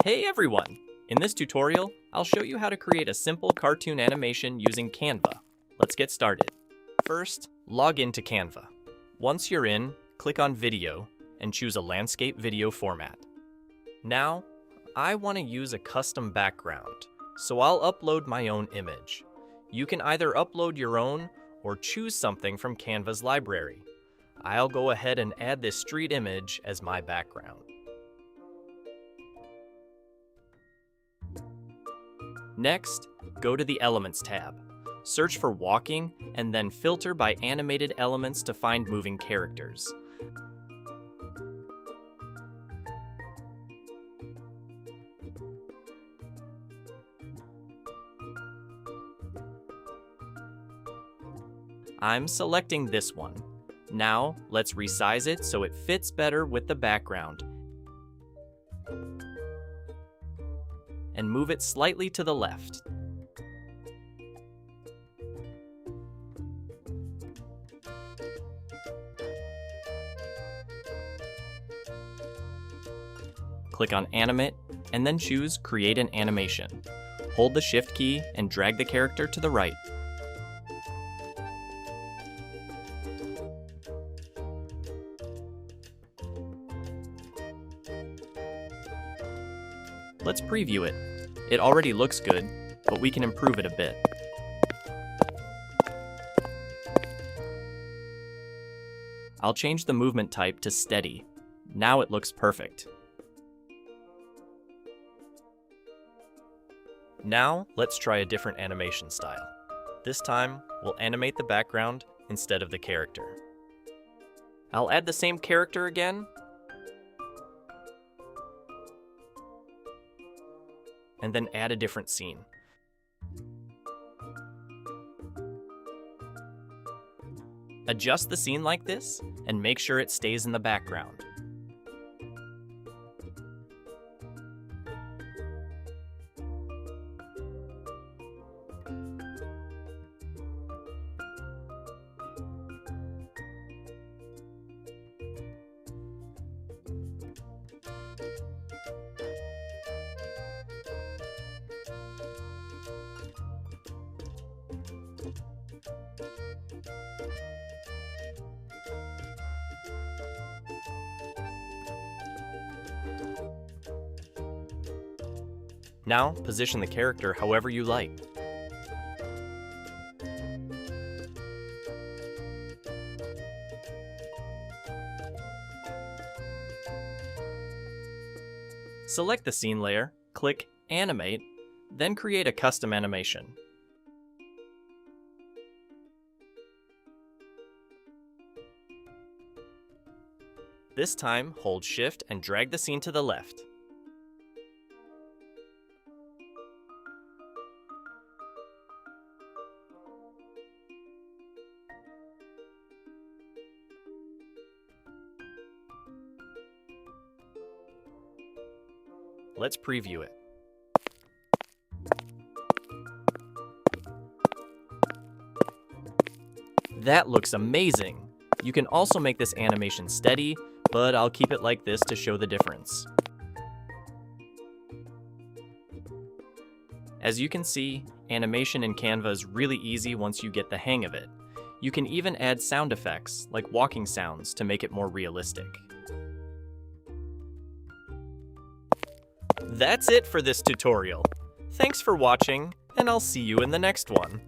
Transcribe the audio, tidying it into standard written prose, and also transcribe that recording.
Hey everyone! In this tutorial, I'll show you how to create a simple cartoon animation using Canva. Let's get started. First, log into Canva. Once you're in, click on Video and choose a landscape video format. Now, I want to use a custom background, so I'll upload my own image. You can either upload your own or choose something from Canva's library. I'll go ahead and add this street image as my background. Next, go to the Elements tab. Search for walking and then filter by animated elements to find moving characters. I'm selecting this one. Now, let's resize it so it fits better with the background. And move it slightly to the left. Click on Animate, and then choose Create an Animation. Hold the Shift key and drag the character to the right. Let's preview it. It already looks good, but we can improve it a bit. I'll change the movement type to steady. Now it looks perfect. Now, let's try a different animation style. This time, we'll animate the background instead of the character. I'll add the same character again, and then add a different scene. Adjust the scene like this, and make sure it stays in the background. Now, position the character however you like. Select the scene layer, click Animate, then create a custom animation. This time, hold Shift and drag the scene to the left. Let's preview it. That looks amazing! You can also make this animation steady, but I'll keep it like this to show the difference. As you can see, animation in Canva is really easy once you get the hang of it. You can even add sound effects, like walking sounds, to make it more realistic. That's it for this tutorial. Thanks for watching, and I'll see you in the next one.